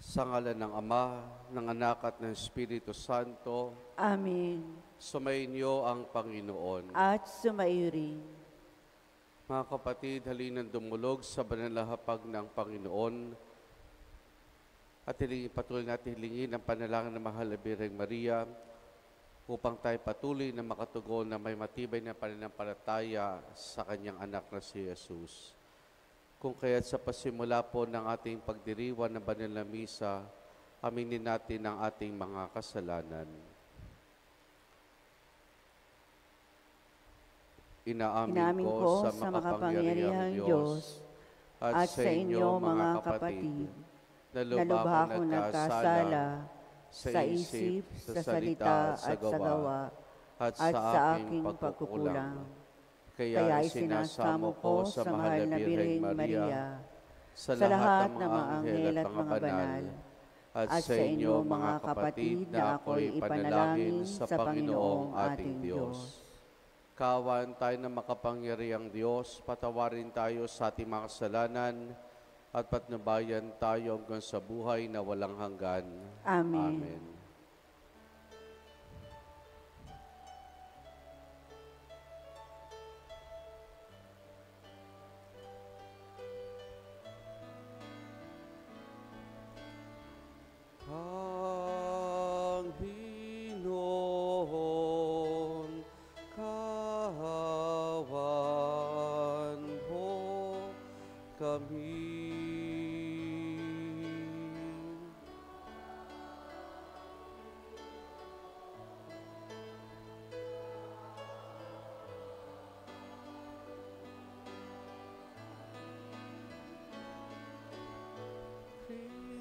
Sa ngalan ng Ama, ng Anak at ng Espiritu Santo, Amen. sumainyo ang Panginoon. At sumaiyo rin. Mga kapatid, halinan dumulog sa banal na hapag ng Panginoon at patuloy natin hilingin ang panalangin ng Mahal na Birheng Maria upang tayo patuloy na makatugon na may matibay na pananampalataya sa kanyang anak na si Jesus. Kung kaya't sa pasimula po ng ating pagdiriwan ng banal na misa, aminin natin ang ating mga kasalanan. Inaamin ko sa makapangyarihang Diyos at sa inyo mga kapatid, na lubha akong nagkasala sa isip, sa salita at sa gawa, at sa aking pagkukulang. Kaya isinasamo ko sa mahal na Birheng Maria, sa lahat ng mga anghel at mga banal, at sa inyo mga kapatid na ako'y ipanalangin sa Panginoong ating Diyos. Kawan tayo ng makapangyarihang Diyos, patawarin tayo sa ating mga kasalanan, at patnubayan tayo hanggang sa buhay na walang hanggan. Amen. Amen. Ang Pinoon, kawan mo kami.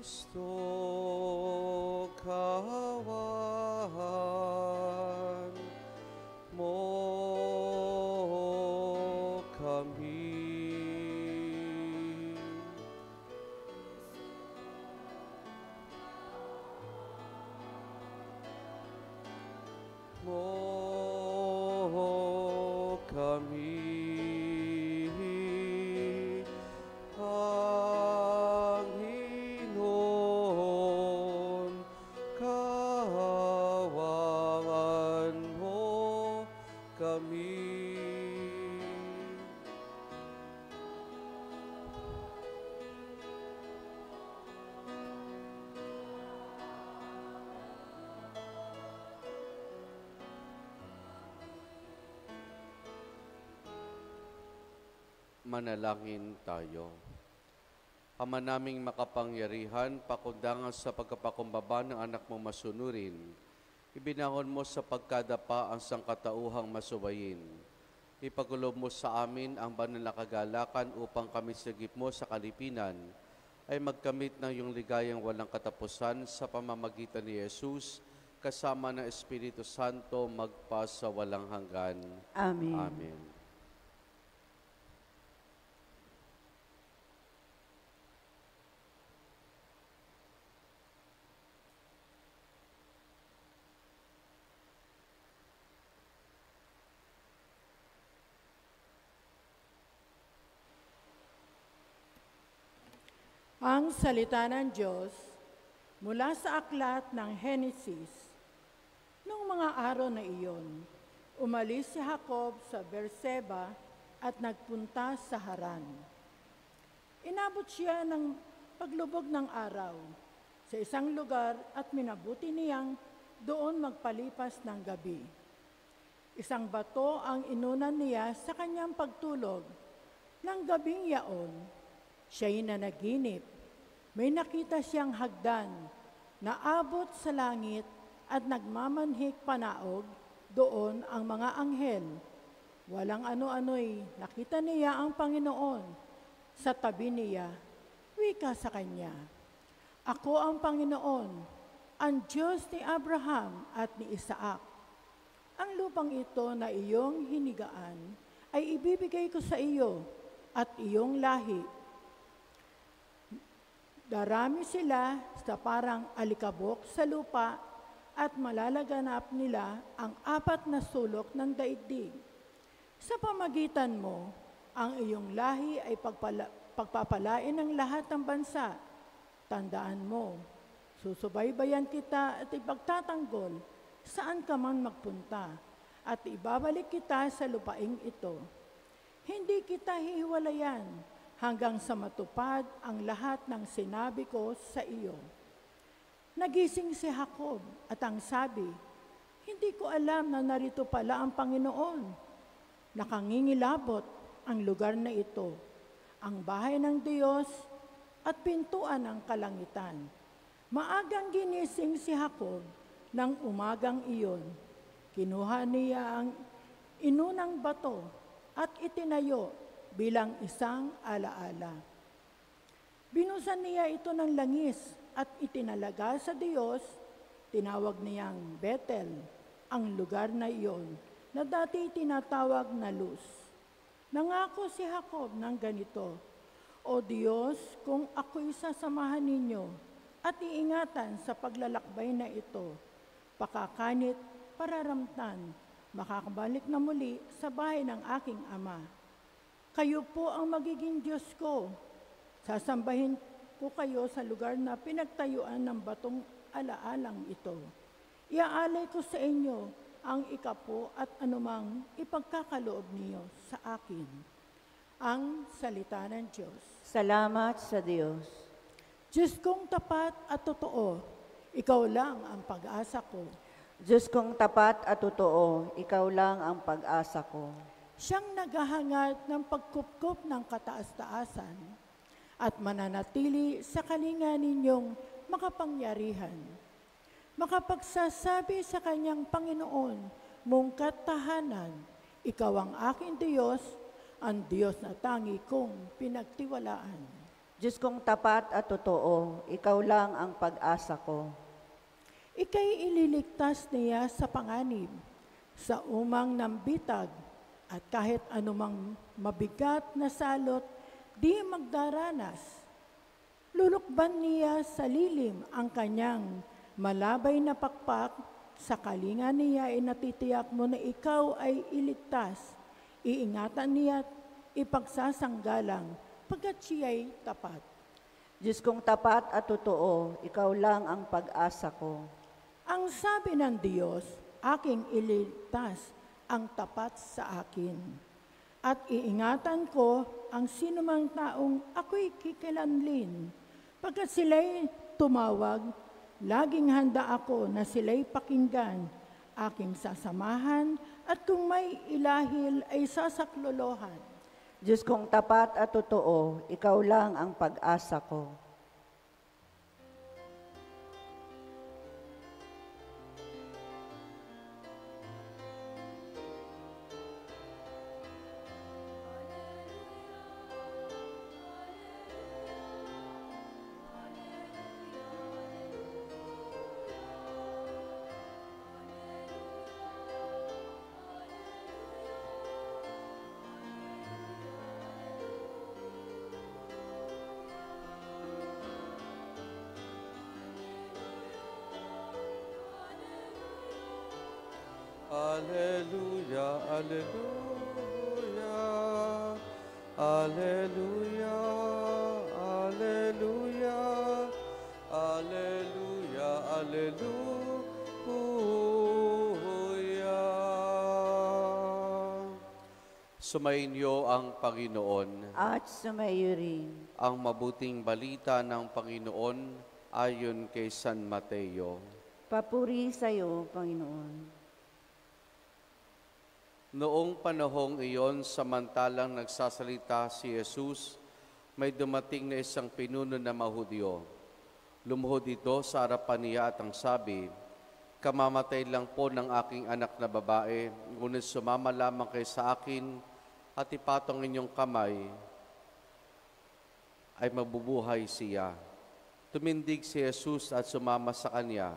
Kristo, kawan mo kami. Mo kami. Panginoon, kawan mo kami. Manalangin tayo. Ama naming makapangyarihan, pakundangan sa pagkapakumbaba ng anak mo masunurin, ibinangon mo sa pagkadapa ang sangkatauhang masubayin. Ipagulob mo sa amin ang banal na kagalakan upang kami sagip mo sa kalipinan ay magkamit ng iyong ligayang walang katapusan sa pamamagitan ni Jesus, kasama ng Espiritu Santo magpa sa walang hanggan. Amen. Amen. Ang salita ng Diyos mula sa aklat ng Henesis. Noong mga araw na iyon, umalis si Jacob sa Berseba at nagpunta sa Haran. Inabot siya ng paglubog ng araw sa isang lugar at minabuti niyang doon magpalipas ng gabi. Isang bato ang inunan niya sa kanyang pagtulog. Nang gabing yaon, siya'y nanaginip. May nakita siyang hagdan na abot sa langit at nagmamanhik panaog doon ang mga anghel. Walang ano-ano'y nakita niya ang Panginoon. Sa tabi niya, wika sa kanya, "Ako ang Panginoon, ang Diyos ni Abraham at ni Isaac. Ang lupang ito na iyong hinigaan ay ibibigay ko sa iyo at iyong lahi." Darami sila sa parang alikabok sa lupa at malalaganap nila ang 4 na sulok ng daigdig. Sa pamagitan mo, ang iyong lahi ay pagpapalain ng lahat ng bansa. Tandaan mo, susubaybayan kita at ipagtatanggol saan ka man magpunta at ibabalik kita sa lupaing ito. Hindi kita hihiwalayan hanggang sa matupad ang lahat ng sinabi ko sa iyo. Nagising si Jacob at ang sabi, hindi ko alam na narito pala ang Panginoon. Nakangingilabot ang lugar na ito, ang bahay ng Diyos at pintuan ng kalangitan. Maagang ginising si Jacob ng umagang iyon. Kinuha niya ang inunang bato at itinayo bilang isang alaala. Binusan niya ito ng langis at itinalaga sa Diyos. Tinawag niyang Bethel, ang lugar na iyon na dati tinatawag na Luz. Nangako si Jacob ng ganito, O Diyos, kung ako'y sasamahan ninyo at iingatan sa paglalakbay na ito, pakakanit, pararamtan, makakabalik na muli sa bahay ng aking ama. Kayo po ang magiging Diyos ko. Sasambahin ko kayo sa lugar na pinagtayuan ng batong alaalang ito. Iaalay ko sa inyo ang ikapo at anumang ipagkakaloob niyo sa akin. Ang salita ng Diyos. Salamat sa Diyos. Diyos kong tapat at totoo, ikaw lang ang pag-asa ko. Diyos kong tapat at totoo, ikaw lang ang pag-asa ko. Siyang naghahangad ng pagkupkup ng kataas-taasan at mananatili sa kalinga ninyong makapangyarihan. Makapagsasabi sa kanyang Panginoon, mong katahanan, ikaw ang aking Diyos, ang Diyos na tangi kong pinagtiwalaan. Diyos kong tapat at totoo, ikaw lang ang pag-asa ko. Ika'y ililigtas niya sa panganib, sa umang ng bitag, at kahit anumang mabigat na salot, di magdaranas. Lulukban niya sa lilim ang kanyang malabay na pakpak, sa kalinga niya ay natitiyak mo na ikaw ay iligtas. Iingatan niya at ipagsasanggalang pagkat siya'y tapat. Diyos kong tapat at totoo, ikaw lang ang pag-asa ko. Ang sabi ng Diyos, aking iligtas ang tapat sa akin. At iingatan ko ang sinumang taong ako'y kikilanlin. Pagkat sila'y tumawag, laging handa ako na sila'y pakinggan, aking sasamahan, at kung may ilahil ay sasaklolohan. Diyos kong tapat at totoo, ikaw lang ang pag-asa ko. Alleluia, alleluia, alleluia, alleluia, alleluia, alleluia. Sumainyo ang Panginoon. At sumayo rin. Ang mabuting balita ng Panginoon ayon kay San Mateo. Papuri sa iyo, Panginoon. Noong panahong iyon, samantalang nagsasalita si Jesus, may dumating na isang pinuno na Mahudyo. Lumuhod ito sa harapan niya at ang sabi, kamamatay lang po ng aking anak na babae, ngunit sumama lamang kayo sa akin at ipatong inyong kamay, ay mabubuhay siya. Tumindig si Jesus at sumama sa kanya,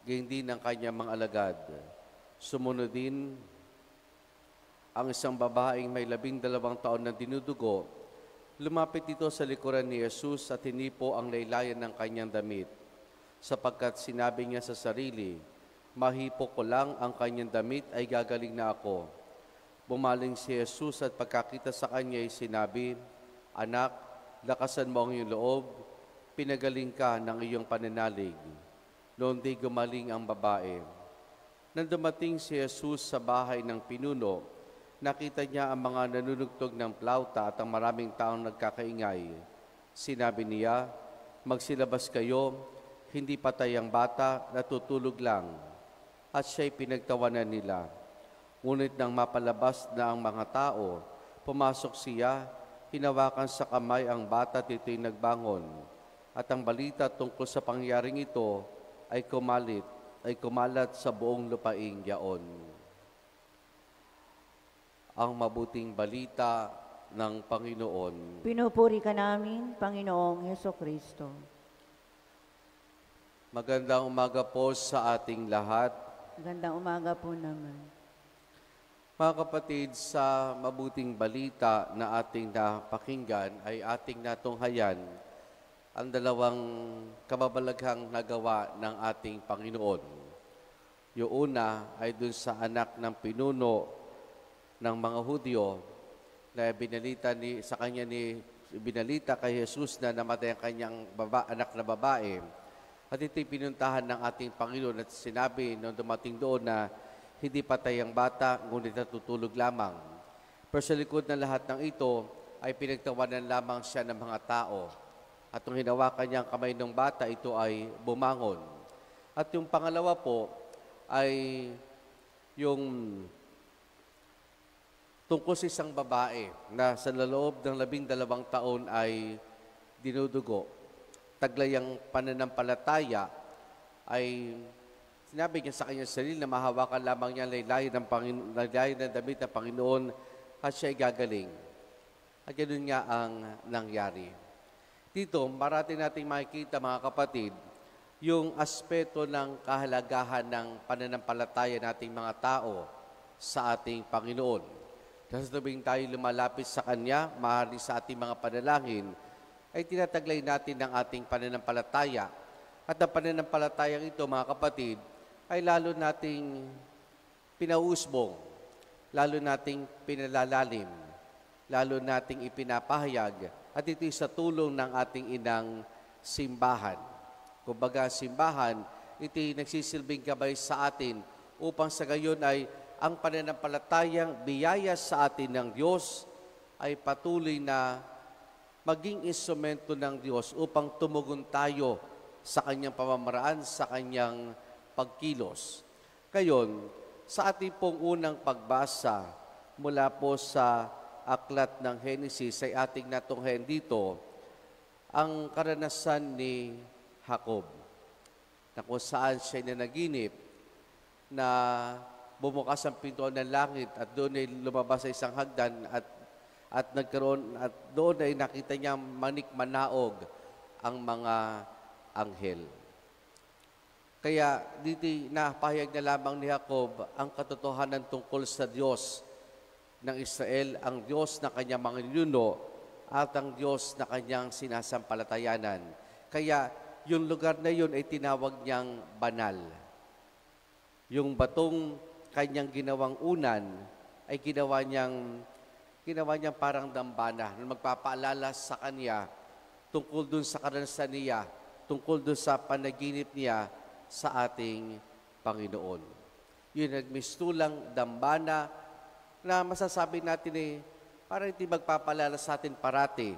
gayon din ang kanyang mga alagad. Sumunod din ang isang babaeng may 12 taon na dinudugo. Lumapit ito sa likuran ni Jesus at hinipo ang laylayan ng kanyang damit, sapagkat sinabi niya sa sarili, mahipo ko lang ang kanyang damit ay gagaling na ako. Bumaling si Jesus at pagkakita sa kanya ay sinabi, anak, lakasan mo ang iyong loob, pinagaling ka ng iyong pananalig. Noon di gumaling ang babae. Nang dumating si Jesus sa bahay ng pinuno, nakita niya ang mga nanunugtog ng plauta at ang maraming taong nagkakaingay. Sinabi niya, magsilabas kayo, hindi patay ang bata, natutulog lang. At siya'y pinagtawanan nila. Ngunit nang mapalabas na ang mga tao, pumasok siya, hinawakan sa kamay ang bata at ito'y nagbangon. At ang balita tungkol sa pangyaring ito ay kumalat sa buong lupaing yaon. Ang mabuting balita ng Panginoon. Pinupuri ka namin, Panginoong Hesukristo. Magandang umaga po sa ating lahat. Magandang umaga po naman. Mga kapatid, sa mabuting balita na ating napakinggan ay ating natunghayan ang dalawang kababalaghang nagawa ng ating Panginoon. Yung una ay dun sa anak ng pinuno ng mga Hudyo na binalita kay Jesus na namatay ang kanyang anak na babae. At ito'y pinuntahan ng ating Panginoon at sinabi nung dumating doon na hindi patay ang bata, ngunit natutulog lamang. Pero sa likod ng lahat ng ito ay pinagtawanan lamang siya ng mga tao. At nung hinawakan niya ang kamay ng bata, ito ay bumangon. At yung pangalawa po ay yung tungkol sa isang babae na sa loob ng 12 taon ay dinudugo. Taglay ang pananampalataya ay sinabi niya sa kanyang sarili na mahawakan lamang niya ang laylayin ng damit ng Panginoon at siya ay gagaling. At ganoon nga ang nangyari. Dito, marami nating makikita mga kapatid, yung aspeto ng kahalagahan ng pananampalataya nating mga tao sa ating Panginoon. Sa tubing tayo lumalapit sa Kanya, maaari sa ating mga panalangin, ay tinataglay natin ng ating pananampalataya. At ang pananampalatayang ito, mga kapatid, ay lalo nating pinausbong, lalo nating pinalalalim, lalo nating ipinapahayag, at ito'y sa tulong ng ating inang simbahan. Kumbaga, simbahan, ito'y nagsisilbing gabay sa atin upang sa gayon ay ang pananampalatayang biyaya sa atin ng Diyos ay patuloy na maging instrumento ng Diyos upang tumugon tayo sa Kanyang pamamaraan, sa Kanyang pagkilos. Ngayon, sa ating pong unang pagbasa mula po sa aklat ng Henesis ay ating natunghayan dito ang karanasan ni Jacob na kung saan siya nanaginip na bumukas ang pintuan ng langit at doon ay lumabas sa isang hagdan at doon ay nakita niya manik-manaog ang mga anghel. Kaya dito napahayag na lamang ni Jacob ang katotohanan tungkol sa Diyos ng Israel, ang Diyos na kanyang mga ninuno at ang Diyos na kanyang sinasampalatayanan. Kaya yung lugar na yun ay tinawag niyang banal. Yung batong kanyang ginawang unan ay ginawa niyang parang dambana na magpapaalala sa kanya tungkol dun sa karanasan niya, tungkol dun sa panaginip niya sa ating Panginoon. Yun nagmistulang dambana na masasabi natin parang hindi magpapalala sa atin parati.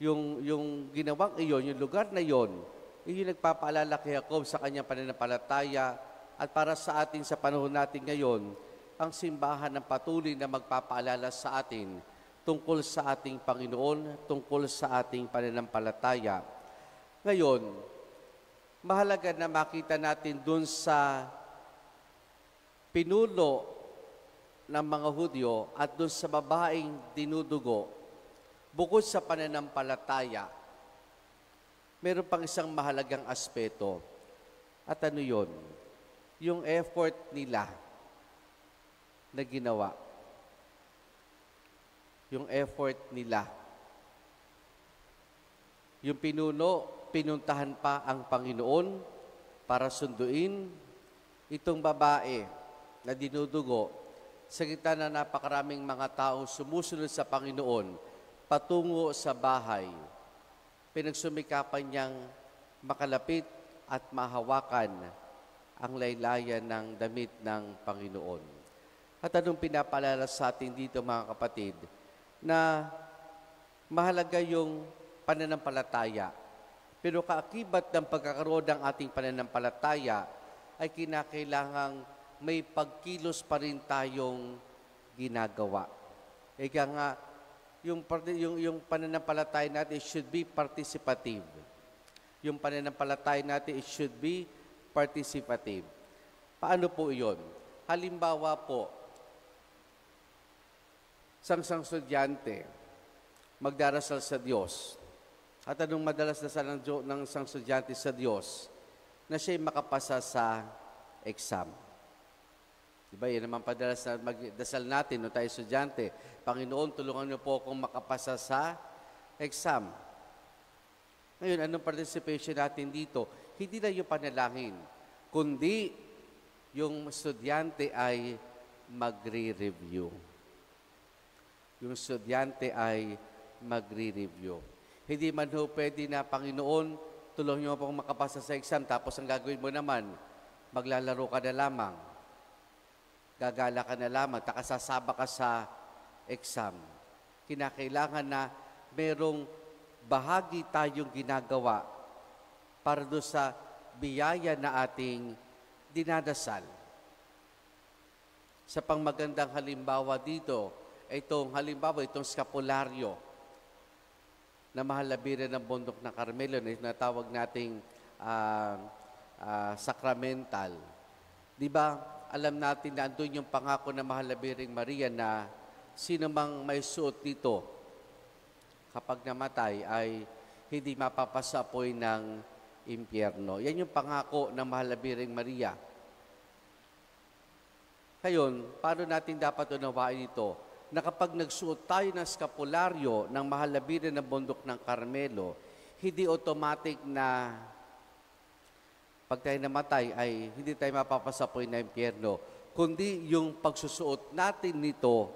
Yung ginawang iyon, yung lugar na iyon, yung nagpapaalala kay Jacob sa kanyang pananampalataya at para sa atin sa panahon natin ngayon, ang simbahan ng patuloy na magpapaalala sa atin tungkol sa ating Panginoon, tungkol sa ating pananampalataya. Ngayon, mahalaga na makita natin dun sa pinulo ng mga Hudyo at doon sa babaeng dinudugo, bukod sa pananampalataya, meron pang isang mahalagang aspeto. At ano yun? Yung effort nila na ginawa. Yung effort nila. Yung pinuno, pinuntahan pa ang Panginoon para sunduin itong babae na dinudugo sa gitna na napakaraming mga tao sumusunod sa Panginoon patungo sa bahay. pinagsumikapan niyang makalapit at mahawakan ang laylayan ng damit ng Panginoon. At anong pinapaalala sa atin dito mga kapatid, na mahalaga yung pananampalataya. Pero kaakibat ng pagkakaroon ng ating pananampalataya ay kinakailangang may pagkilos pa rin tayong ginagawa. Ika nga, yung pananampalataya natin should be participative. Yung pananampalataya natin, it should be participative. Paano po iyon? Halimbawa po, sang estudyante, magdarasal sa Diyos. At anong madalas dasal ng isang estudyante sa Diyos? Na siya'y makapasa sa exam. Diba, yan naman padalas na magdasal natin no tayo estudyante. Panginoon, tulungan niyo po akong makapasa sa exam. Ngayon, anong participation natin dito? Hindi na yung panalangin, kundi yung estudyante ay magre-review. Yung estudyante ay magre-review. Hindi man ho pwede na, Panginoon, tulungan niyo akong makapasa sa exam, tapos ang gagawin mo naman, maglalaro ka na lamang. Gagala ka na lamang, takasasaba ka sa exam. Kinakailangan na merong bahagi tayong ginagawa para doon sa biyaya na ating dinadasal. Sa pangmagandang halimbawa dito, itong skapularyo na mahalabiran ng bundok ng Carmelo na tinatawag nating sacramental. Di ba? Alam natin na andun yung pangako ng Mahalabiring Maria na sino mang may suot nito kapag namatay ay hindi mapapasapoy ng impyerno. Yan yung pangako ng Mahalabiring Maria. Ngayon, paano natin dapat unawain ito? Na kapag nagsuot tayo ng skapularyo ng Mahalabiring ng bundok ng Carmelo, hindi automatic na pag tayo namatay ay hindi tayo mapapasapoy na impyerno, kundi yung pagsusuot natin nito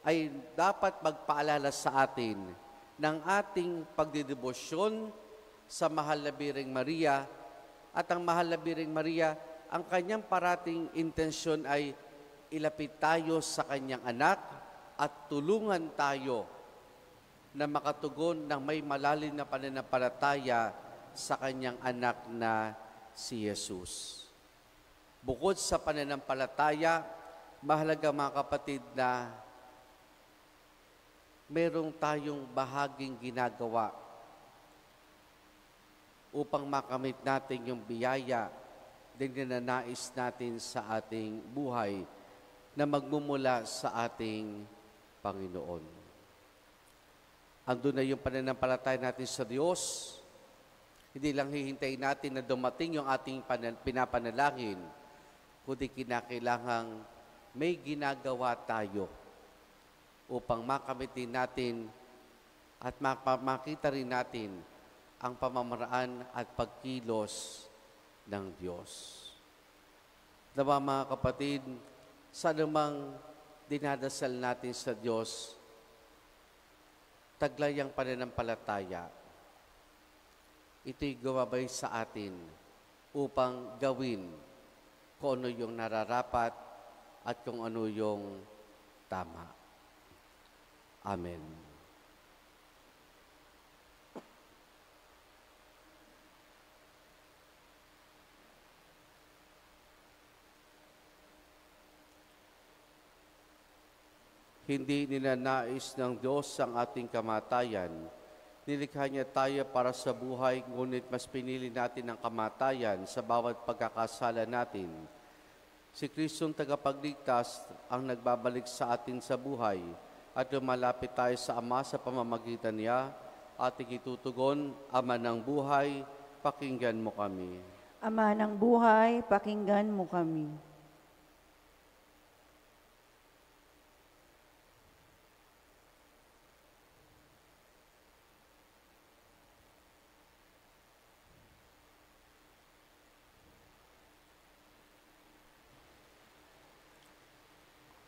ay dapat magpaalala sa atin ng ating pagdedebosyon sa Mahal na Birheng Maria. At ang Mahal na Birheng Maria, ang kanyang parating intensyon ay ilapit tayo sa kanyang anak at tulungan tayo na makatugon ng may malalim na pananampalataya sa kanyang anak na si Jesus. Bukod sa pananampalataya, mahalaga mga kapatid na merong tayong bahaging ginagawa upang makamit natin yung biyaya din ninanais natin sa ating buhay na magmumula sa ating Panginoon. Andun na yung pananampalataya natin sa Diyos. Hindi lang hihintayin natin na dumating yung ating pinapanalangin, kundi kinakailangang may ginagawa tayo upang makamit din natin at makita rin natin ang pamamaraan at pagkilos ng Diyos. Diba mga kapatid, sa namang dinadasal natin sa Diyos, taglay ang pananampalataya. Ito'y gumabay sa atin upang gawin kung ano yung nararapat at kung ano yung tama. Amen. Hindi ninanais ng Diyos ang ating kamatayan. Nilikha niya tayo para sa buhay, ngunit mas pinili natin ang kamatayan sa bawat pagkakasala natin. Si Kristong tagapagligtas ang nagbabalik sa atin sa buhay at lumalapit tayo sa Ama sa pamamagitan niya. Ating itutugon, Ama ng buhay, pakinggan mo kami. Ama ng buhay, pakinggan mo kami.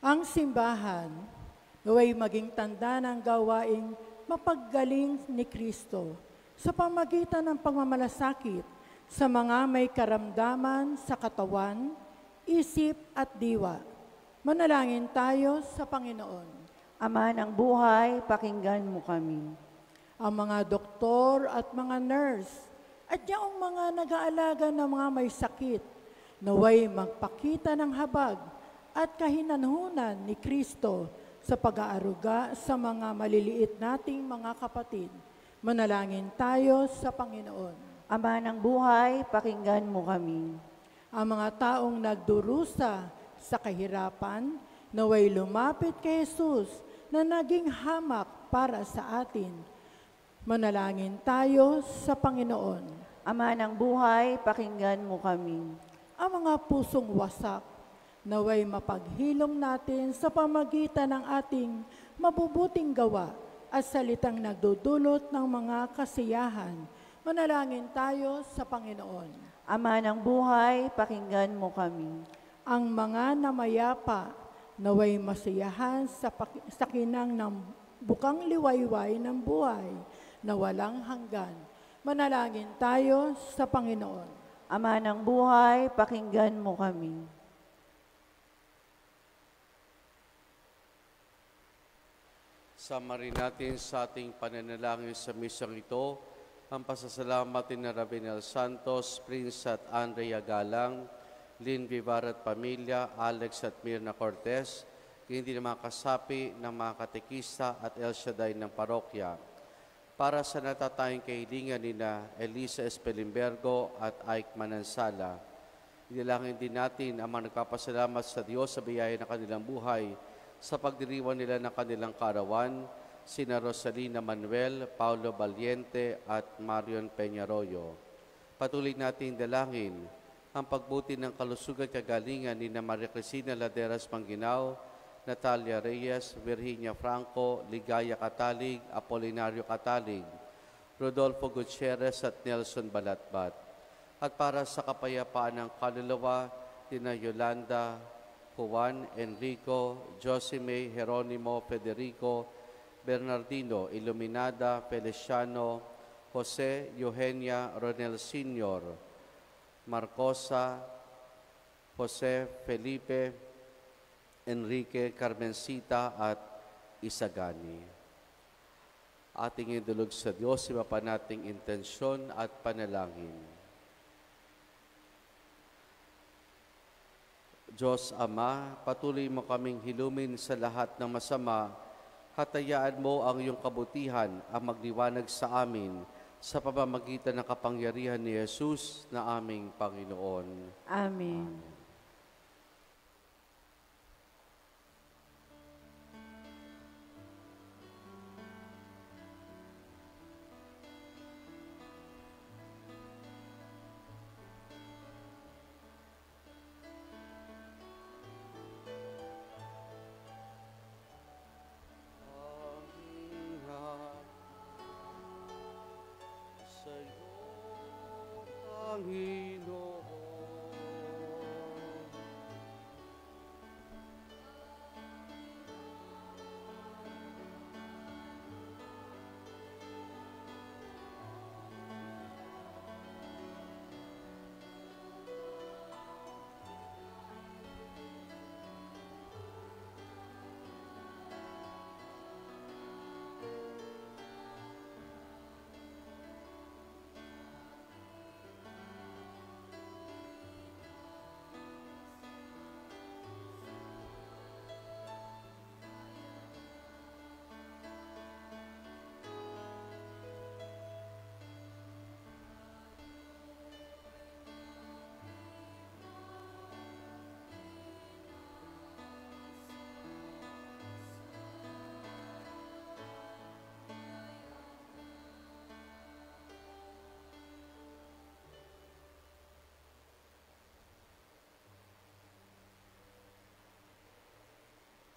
Ang simbahan, naway maging tanda ng gawaing mapaggaling ni Kristo sa pamagitan ng pagmamalasakit sa mga may karamdaman sa katawan, isip at diwa. Manalangin tayo sa Panginoon. Ama ng buhay, pakinggan mo kami. Ang mga doktor at mga nurse at yung mga nag-aalaga ng mga may sakit, naway magpakita ng habag at kahinanhunan ni Kristo sa pag-aaruga sa mga maliliit nating mga kapatid. Manalangin tayo sa Panginoon. Ama ng buhay, pakinggan mo kami. Ang mga taong nagdurusa sa kahirapan, naway lumapit kay Jesus na naging hamak para sa atin. Manalangin tayo sa Panginoon. Ama ng buhay, pakinggan mo kami. Ang mga pusong wasak, naway mapaghilom natin sa pamagitan ng ating mabubuting gawa at salitang nagdudulot ng mga kasiyahan. Manalangin tayo sa Panginoon. Ama ng buhay, pakinggan mo kami. Ang mga namayapa, naway masiyahan sa kinang ng bukang liwayway ng buhay na walang hanggan. Manalangin tayo sa Panginoon. Ama ng buhay, pakinggan mo kami. Sama rin natin sa ating pananalangin sa misang ito, ang pasasalamatin na Rabinel Santos, Prince at Andrea Galang, Lynn Vivar at pamilya, Alex at Mirna Cortez, hindi na mga kasapi ng mga katekista at El Shaddai ng parokya. Para sa natatayong kahilingan ni na Elisa Espelimbergo at Ike Manansala, inilangin din natin ang mga nagpapasalamat sa Diyos sa biyaya ng kanilang buhay sa pagdiriwang nila ng kanilang kaarawan, sina Rosalina Manuel, Paulo Valiente at Marion Peñarroyo. Patuloy natin dalangin ang pagbuti ng kalusugan kagalingan ni na Maria Cristina Laderas Manginao, Natalia Reyes, Virginia Franco, Ligaya Catalig, Apolinario Catalig, Rodolfo Gutierrez at Nelson Balatbat. At para sa kapayapaan ng kaluluwa, tina Yolanda, Juan, Enrico, Josime, Jeronimo, Federico, Bernardino, Iluminada, Feliciano, Jose, Eugenia, Ronel Sr., Marcosa, Jose, Felipe, Enrique, Carmencita at Isagani. Ating idulog sa Diyos, iba pa nating intensyon at panalangin. Diyos Ama, patuloy mo kaming hilumin sa lahat ng masama, hatayaan mo ang iyong kabutihan ang magliwanag sa amin sa pamamagitan ng kapangyarihan ni Jesus na aming Panginoon. Amen.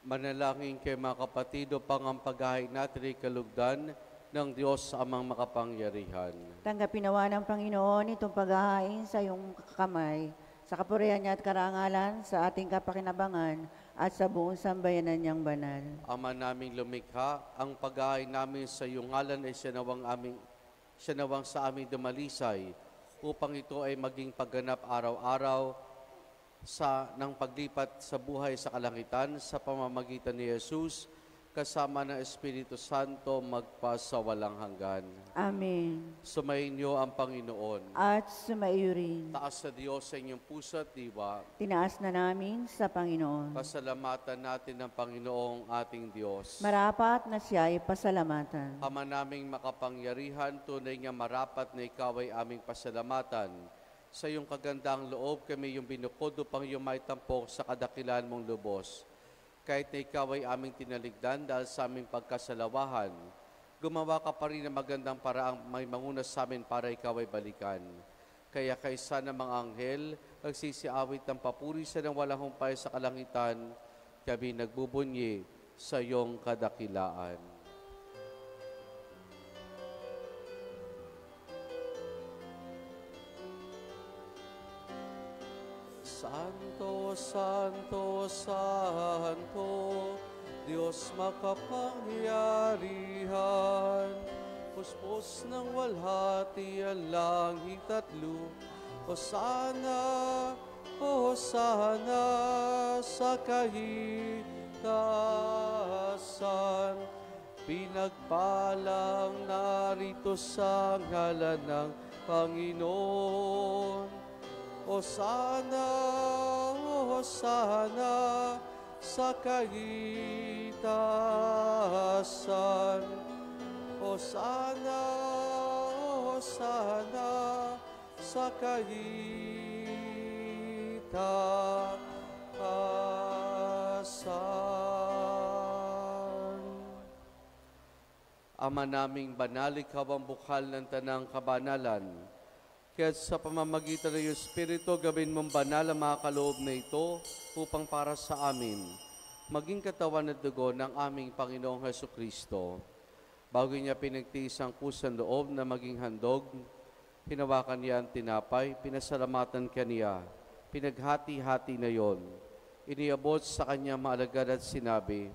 Manalangin kay mga kapatid upang ang paghahain natin ay kalugdan ng Diyos amang makapangyarihan. Tanggapin nawa ng Panginoon itong paghahain sa iyong kamay, sa kapurihan niya at karangalan, sa ating kapakinabangan, at sa buong sambayanan niyang banal. Ama naming lumikha, ang paghahain namin sa iyong ngalan ay sinawang aming Siya nawang sa aming dumalisay, upang ito ay maging pagganap araw-araw ng paglipat sa buhay sa kalangitan sa pamamagitan ni Jesus, kasama ng Espiritu Santo magpasawalang hanggan. Amen. Sumainyo ang Panginoon. At sumaiyo rin. Taas sa Diyos sa inyong puso at diwa. Tinaas na namin sa Panginoon. Pasalamatan natin ng Panginoong ating Diyos. Marapat na siya ay pasalamatan. Ama naming makapangyarihan, tunay nga marapat na ikaw ay aming pasalamatan. Sa iyong kagandang loob, kami yung binukod upang iyong may tampok sa kadakilan mong lubos. Kahit na ikaw ay aming tinaligdan dahil sa aming pagkasalawahan, gumawa ka pa rin ng magandang paraang may manguna sa amin para ikaw ay balikan. Kaya kaysa ng mga anghel, nagsisiawit ng papuri sa ng walang humpay sa kalangitan, kami nagbubunyi sa iyong kadakilaan. Santo, Santo, Santo, Diyos makapangyarihan, puspos ng walhati ang langit at lupa. Hosana, Hosana sa kahitasan, pinagpalang narito sa ngalan ng Panginoon. Hosana, Hosana sa kahitasan. Hosana, Hosana sa kahitasan. Ama naming banal, ikaw ang bukal ng tanang kabanalan. Kaya sa pamamagitan ng iyong Espiritu, gawin mong banal ang mga kaloob na ito upang para sa amin, maging katawan at dugo ng aming Panginoong Hesukristo. Bago niya pinagtiis ang kusang loob na maging handog, hinawakan niya ang tinapay, pinasalamatan kaniya, pinaghati-hati na yon. Iniabot sa kanya maalagad at sinabi,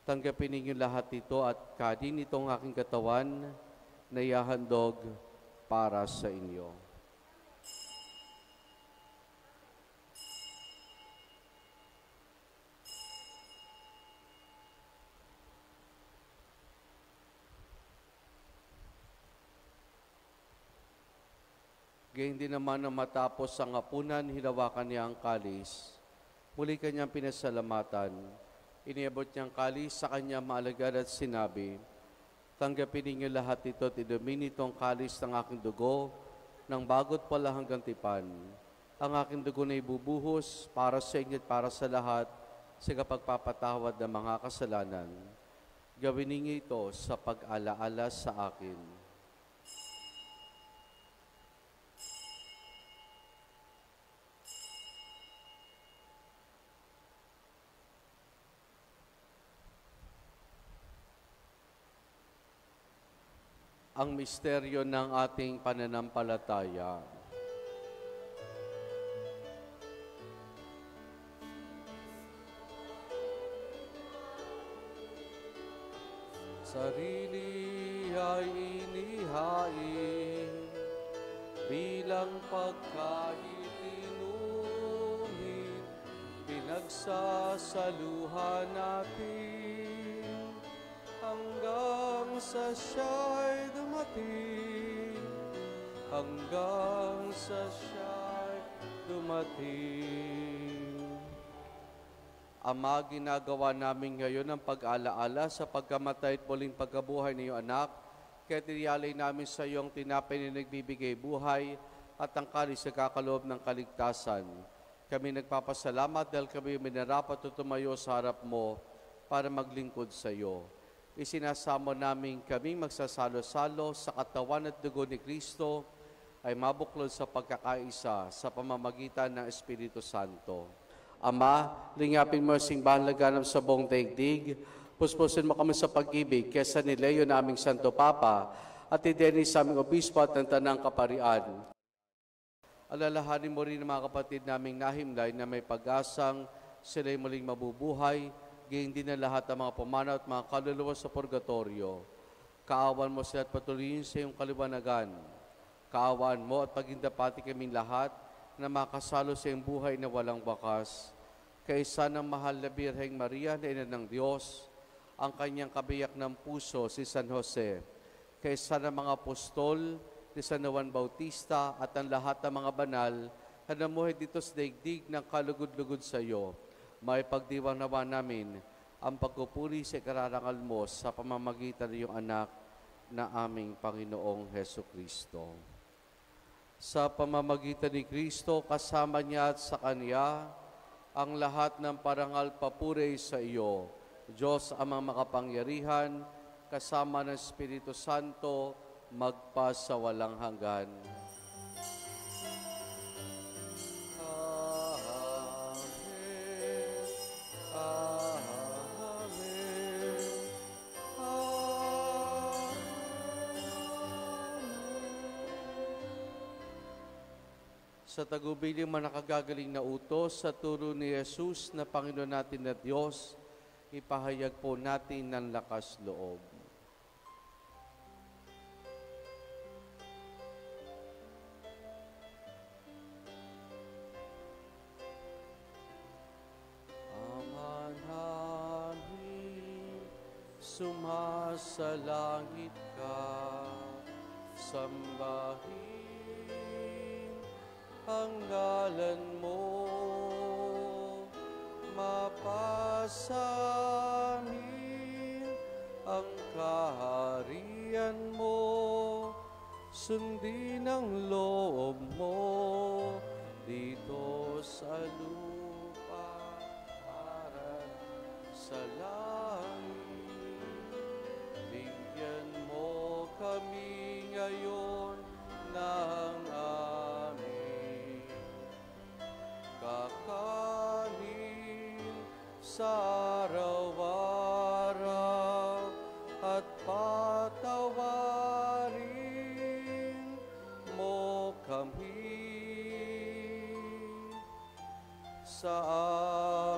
tanggapin ninyo lahat ito at kanin itong aking katawan na ihahandog para sa inyo. Gayun din naman na matapos ang hapunan, hinawakan niya ang kalis. Muli kanyang pinasalamatan. Iniabot niyang kalis sa kanya maalagad at sinabi, tanggapin ninyo lahat ito at inumin itong kalis ng aking dugo, ng bagot pala hanggang tipan. Ang aking dugo na ibubuhos para sa inyo at para sa lahat sa kapagpapatawad ng mga kasalanan. Gawin ninyo ito sa pag-alaala sa akin. Ang misteryo ng ating pananampalataya. Sarili ay inihain bilang pagkain inumin, pinagsasaluhan natin hanggang sa siya'y dumating, hanggang sa siya'y dumating. Ama, ginagawa namin ngayon ang pag-alaala sa pagkamatay at muling pagkabuhay ng iyong anak, kaya tiniyalay namin sa iyong tinapay na nagbibigay buhay at ang kalis sa kakaloob ng kaligtasan. Kami nagpapasalamat dahil kami minarapat at tumayo sa harap mo para maglingkod sa iyo. Isinasamo namin kaming magsasalo-salo sa katawan at dugo ni Kristo ay mabuklod sa pagkakaisa sa pamamagitan ng Espiritu Santo. Ama, lingapin mo ang simbahan laganap sa buong daigdig, puspusin mo kami sa pag-ibig kesa ni Leo na aming Santo Papa at idenis sa aming obispo at ng tanang kaparian. Alalahanin mo rin ang mga kapatid naming nahimlay na may pag-asang sila'y muling mabubuhay, gayon din na lahat ng mga pumanaw at mga kaluluwa sa purgatorio. Kaawan mo sila at patuloyin sa iyong kaliwanagan. Kaawaan mo at pagindapati kaming lahat na makasalo sa iyong buhay na walang wakas. Kaisa ng mahal na Birheng Maria na Ina ng Diyos, ang kanyang kabiyak ng puso si San Jose, kaisa ng mga apostol ni San Juan Bautista at ang lahat ng mga banal na namuhay dito sa daigdig ng kalugod-lugod sa iyo, may pagdiwang nawa namin ang pagpupuri sa ikararangal mo sa pamamagitan ng iyong anak na aming Panginoong Heso Kristo. Sa pamamagitan ni Kristo, kasama niya at sa Kanya, ang lahat ng parangal papuri sa iyo, Diyos amang makapangyarihan, kasama ng Espiritu Santo, magpa sa walang hanggan. Sa tagubiling manakagagaling na utos sa turo ni Jesus na Panginoon natin na Diyos, ipahayag po natin ng lakas loob. Ama namin, sumasalangit ka, sambahin ang ngalan mo, mapasa amin ang kaharian mo, sundin ang loob mo dito sa lupa para sa langit. Bigyan mo kami ngayon ng kakanin sa araw-araw at patawarin mo kami sa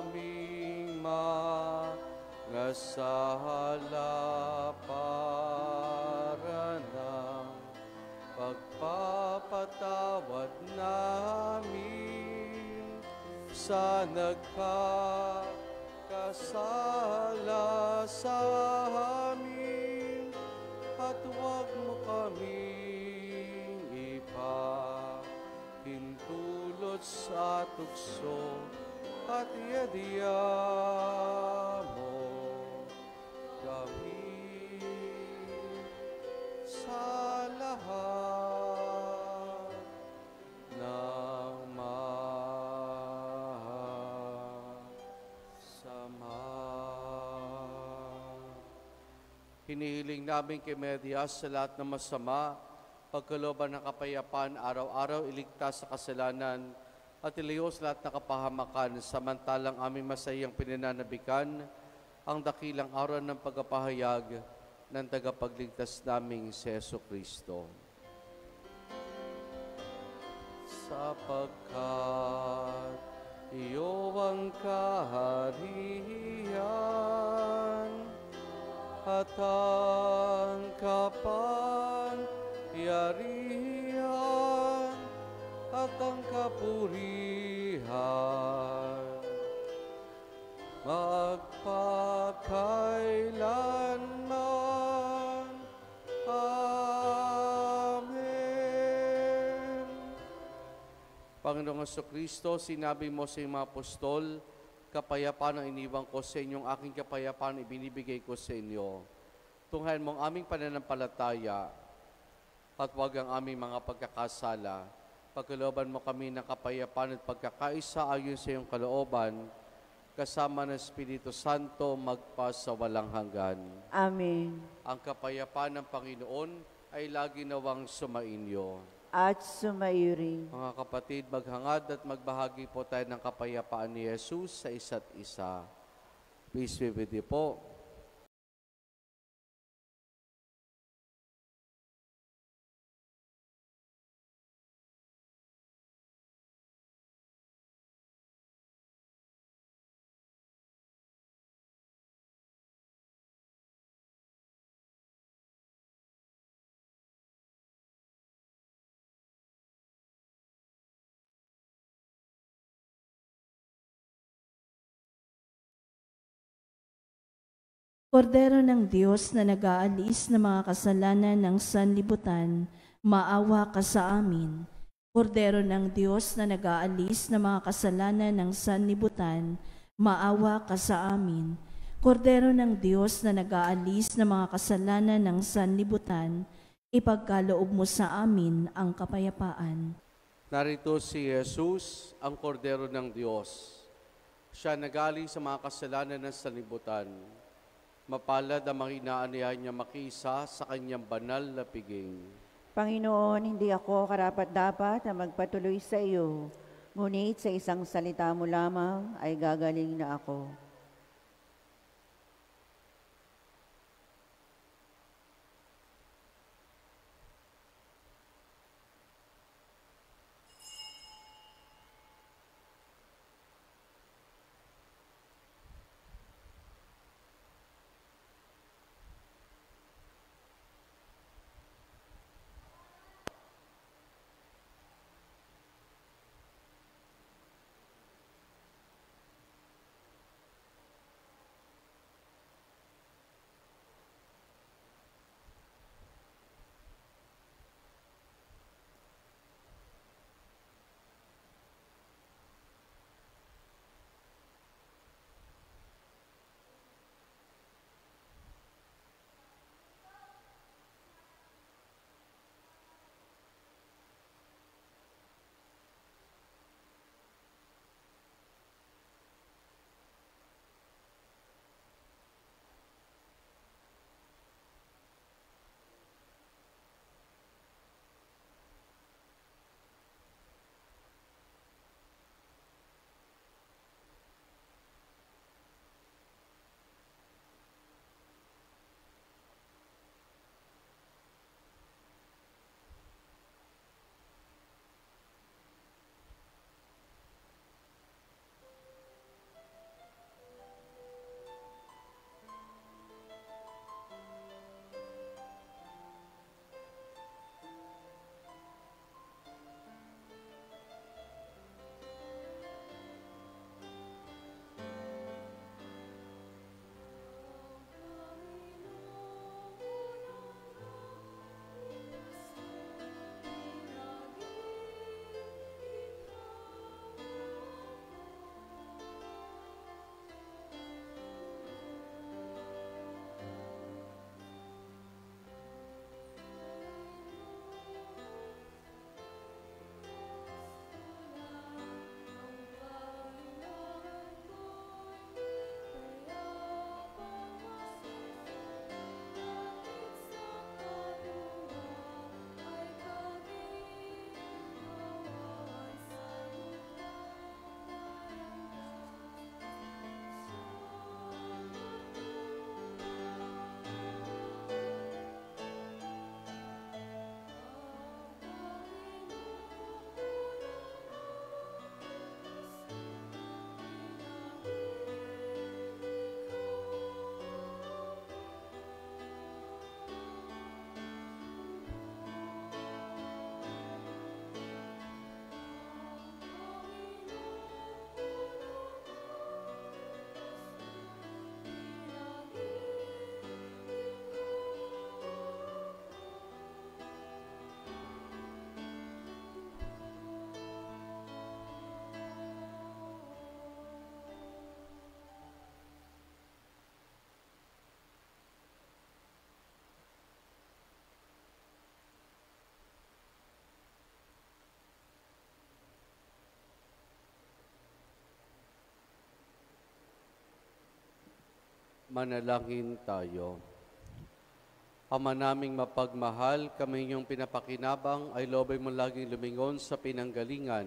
aming mga sala para ng pagpapatawad namin sa nagkakasala sa amin, at huwag mo kaming ipahintulot sa tukso, at iadya mo kami sa lahat ng hinihiling namin kay Medias sa lahat ng masama, pagkalooban ng kapayapaan, araw-araw iligtas sa kasalanan at ilayo sa lahat ng kapahamakan, samantalang aming masayang pinananabikan ang dakilang araw ng pagpapahayag ng tagapagligtas naming si Jesu Kristo. Sapagkat iyo ang kaharian at ang kapangyarihan at ang kapurihan magpakailanman. Amen. Panginoong Jesucristo, sinabi mo sa mga apostol, kapayapaan ang iniwang ko sa inyong aking kapayapaan ibinibigay ko sa inyo. Tunghayan mong aming pananampalataya at huwag ang aming mga pagkakasala. Pagkalooban mo kami ng kapayapaan at pagkakaisa ayon sa iyong kalooban, kasama ng Espiritu Santo magpa sa walang hanggan. Amen. Ang kapayapaan ng Panginoon ay lagi nawang sumainyo. At sumaiyo rin. Mga kapatid, maghangad at magbahagi po tayo ng kapayapaan ni Jesus sa isa't isa. Peace be with you po. Kordero ng Diyos na nag-aalis ng mga kasalanan ng sanlibutan, maawa ka sa amin. Kordero ng Diyos na nag-aalis ng mga kasalanan ng sanlibutan, maawa ka sa amin. Kordero ng Diyos na nag-aalis ng mga kasalanan ng sanlibutan, ipagkaloob mo sa amin ang kapayapaan. Narito si Jesus, ang kordero ng Diyos. Siya nag-aalis sa mga kasalanan ng sanlibutan. Mapalad ang mga inaanihan niya makisa sa kanyang banal na piging. Panginoon, hindi ako karapat-dapat na magpatuloy sa iyo, ngunit sa isang salita mo lamang ay gagaling na ako. Manalangin tayo. Ama naming mapagmahal, kami inyong pinapakinabang ay loobay mo laging lumingon sa pinanggalingan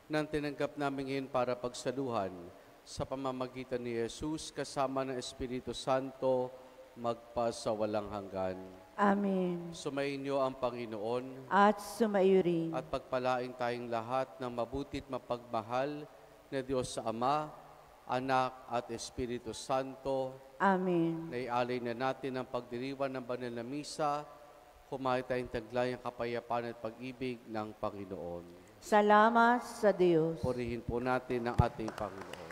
ng tinanggap namin ngayon para pagsaluhan sa pamamagitan ni Jesus kasama ng Espiritu Santo magpasawalang hanggan. Amen. Sumainyo ang Panginoon At sumaiyo rin. at pagpalain tayong lahat ng mabuti't mapagmahal na Diyos sa Ama, Anak at Espiritu Santo. Amen. Naialay na natin ang pagdiriwan ng banal na misa, kumain tayong taglayang kapayapaan at pag-ibig ng Panginoon. Salamat sa Diyos. Purihin po natin ang ating Panginoon.